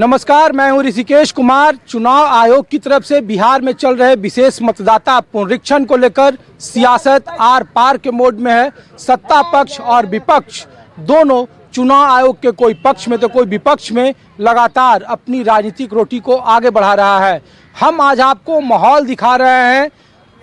नमस्कार, मैं हूं ऋषिकेश कुमार। चुनाव आयोग की तरफ से बिहार में चल रहे विशेष मतदाता पुनरीक्षण को लेकर सियासत आर पार के मोड में है। सत्ता पक्ष और विपक्ष दोनों चुनाव आयोग के कोई पक्ष में तो कोई विपक्ष में लगातार अपनी राजनीतिक रोटी को आगे बढ़ा रहा है। हम आज आपको माहौल दिखा रहे हैं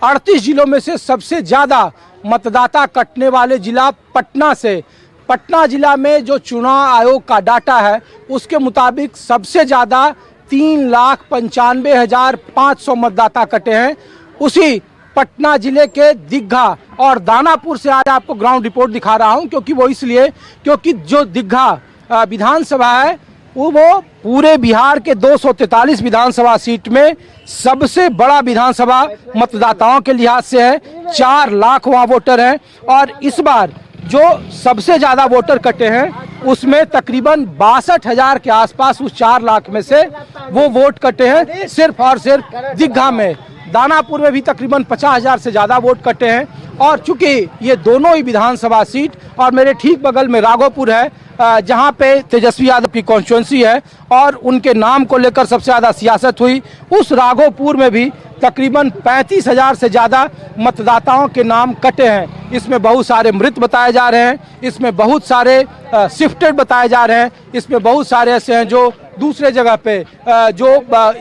38 जिलों में से सबसे ज़्यादा मतदाता कटने वाले जिला पटना से। पटना जिला में जो चुनाव आयोग का डाटा है उसके मुताबिक सबसे ज़्यादा 3,95,500 मतदाता कटे हैं। उसी पटना जिले के दीघा और दानापुर से आज आपको ग्राउंड रिपोर्ट दिखा रहा हूं, क्योंकि जो दीघा विधानसभा है वो पूरे बिहार के 243 विधानसभा सीट में सबसे बड़ा विधानसभा मतदाताओं के लिहाज से है। 4 लाख वहाँ वोटर हैं और इस बार जो सबसे ज़्यादा वोटर कटे हैं उसमें तकरीबन 62,000 के आसपास उस 4 लाख में से वो वोट कटे हैं सिर्फ और सिर्फ दीघा में। दानापुर में भी तकरीबन 50,000 से ज़्यादा वोट कटे हैं। और चूंकि ये दोनों ही विधानसभा सीट और मेरे ठीक बगल में राघोपुर है जहां पे तेजस्वी यादव की कॉन्स्टिट्यूंसी है और उनके नाम को लेकर सबसे ज़्यादा सियासत हुई, उस राघोपुर में भी तकरीबन 35,000 से ज़्यादा मतदाताओं के नाम कटे हैं। इसमें बहुत सारे मृत बताए जा रहे हैं, इसमें बहुत सारे शिफ्टेड बताए जा रहे हैं, इसमें बहुत सारे ऐसे हैं जो दूसरे जगह पे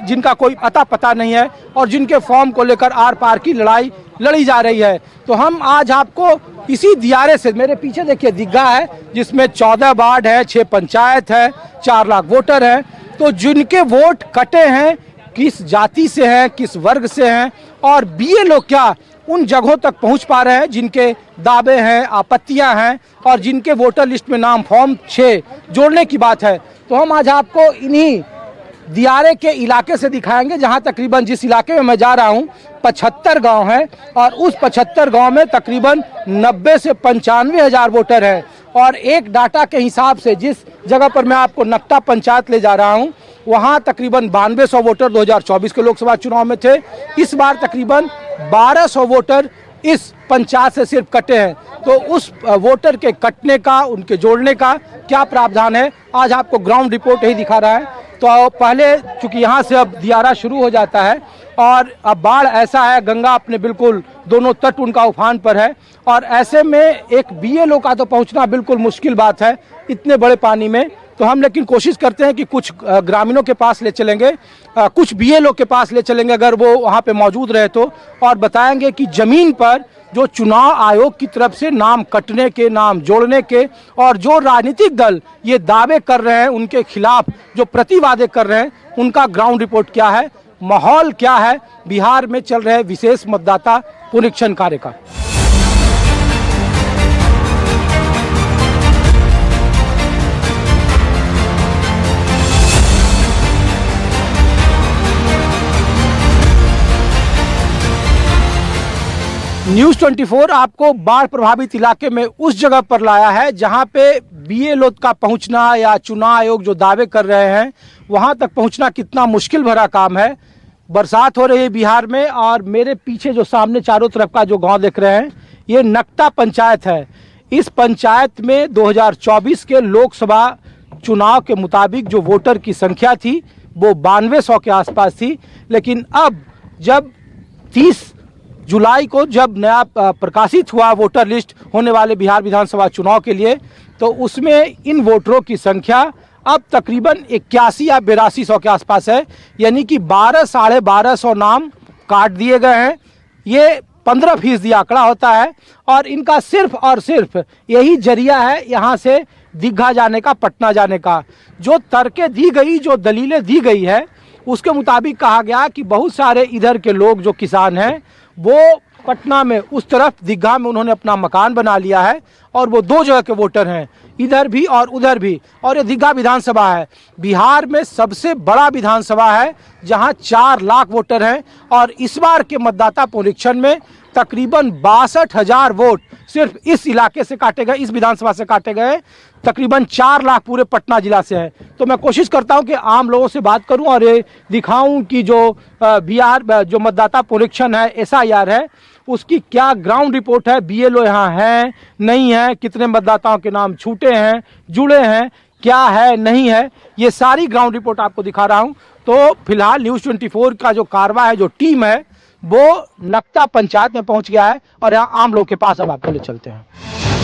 जिनका कोई अता पता नहीं है और जिनके फॉर्म को लेकर आर पार की लड़ाई लड़ी जा रही है। तो हम आज आपको इसी दियारे से, मेरे पीछे देखिए दीघा है जिसमें 14 वार्ड है, 6 पंचायत है, 4 लाख वोटर हैं। तो जिनके वोट कटे हैं किस जाति से हैं, किस वर्ग से हैं और बीएलओ क्या उन जगहों तक पहुंच पा रहे हैं जिनके दावे हैं, आपत्तियां हैं और जिनके वोटर लिस्ट में नाम फॉर्म 6 जोड़ने की बात है। तो हम आज आपको इन्हीं दियारे के इलाके से दिखाएंगे जहां तकरीबन जिस इलाके में मैं जा रहा हूं 75 गांव हैं और उस 75 गांव में तकरीबन 90 से 95,000 वोटर हैं। और एक डाटा के हिसाब से जिस जगह पर मैं आपको नक्टा पंचायत ले जा रहा हूं वहां तकरीबन 9200 वोटर 2024 के लोकसभा चुनाव में थे। इस बार तकरीबन 1200 वोटर इस पंचायत से सिर्फ कटे हैं। तो उस वोटर के कटने का, उनके जोड़ने का क्या प्रावधान है, आज आपको ग्राउंड रिपोर्ट यही दिखा रहा है। तो पहले चूंकि यहाँ से अब दियारा शुरू हो जाता है और अब बाढ़ ऐसा है, गंगा अपने बिल्कुल दोनों तट उनका उफान पर है और ऐसे में एक बीएलओ का तो पहुँचना बिल्कुल मुश्किल बात है इतने बड़े पानी में। तो हम लेकिन कोशिश करते हैं कि कुछ ग्रामीणों के पास ले चलेंगे, कुछ बीएलओ के पास ले चलेंगे अगर वो वहाँ पे मौजूद रहे तो, और बताएंगे कि ज़मीन पर जो चुनाव आयोग की तरफ से नाम कटने के, नाम जोड़ने के और जो राजनीतिक दल ये दावे कर रहे हैं उनके खिलाफ जो प्रतिवादे कर रहे हैं उनका ग्राउंड रिपोर्ट क्या है, माहौल क्या है बिहार में चल रहे विशेष मतदाता पुनरीक्षण कार्य का। न्यूज़ 24 आपको बाढ़ प्रभावित इलाके में उस जगह पर लाया है जहां पे बीएलओ का पहुंचना या चुनाव आयोग जो दावे कर रहे हैं वहां तक पहुंचना कितना मुश्किल भरा काम है। बरसात हो रही है बिहार में और मेरे पीछे जो सामने चारों तरफ का जो गांव देख रहे हैं ये नक्टा पंचायत है। इस पंचायत में 2024 के लोकसभा चुनाव के मुताबिक जो वोटर की संख्या थी वो 9200 के आसपास थी, लेकिन अब जब 30 जुलाई को जब नया प्रकाशित हुआ वोटर लिस्ट होने वाले बिहार विधानसभा चुनाव के लिए तो उसमें इन वोटरों की संख्या अब तकरीबन 81 या 8200 के आसपास है, यानी कि 12-साढ़े 1200 नाम काट दिए गए हैं। ये 15% आंकड़ा होता है और इनका सिर्फ और सिर्फ यही जरिया है यहाँ से दीघा जाने का, पटना जाने का। जो तर्कें दी गई, जो दलीलें दी गई है उसके मुताबिक कहा गया कि बहुत सारे इधर के लोग जो किसान हैं वो पटना में उस तरफ दीघा में उन्होंने अपना मकान बना लिया है और वो 2 जगह के वोटर हैं, इधर भी और उधर भी। और ये दीघा विधानसभा है, बिहार में सबसे बड़ा विधानसभा है जहां 4 लाख वोटर हैं और इस बार के मतदाता पुनरीक्षण में तकरीबन 62,000 वोट सिर्फ इस इलाके से काटे गए, इस विधानसभा से काटे गए। तकरीबन 4 लाख पूरे पटना जिला से हैं। तो मैं कोशिश करता हूं कि आम लोगों से बात करूं और ये दिखाऊं कि जो बिहार जो मतदाता पुनरीक्षण है, एसआईआर है, उसकी क्या ग्राउंड रिपोर्ट है, बीएलओ यहाँ है नहीं है, कितने मतदाताओं के नाम छूटे हैं, जुड़े हैं, क्या है नहीं है, ये सारी ग्राउंड रिपोर्ट आपको दिखा रहा हूं। तो फिलहाल न्यूज़ 24 का जो कारवा है, जो टीम है, वो नक्ता पंचायत में पहुंच गया है और यहाँ आम लोग के पास अब आपको ले चलते हैं।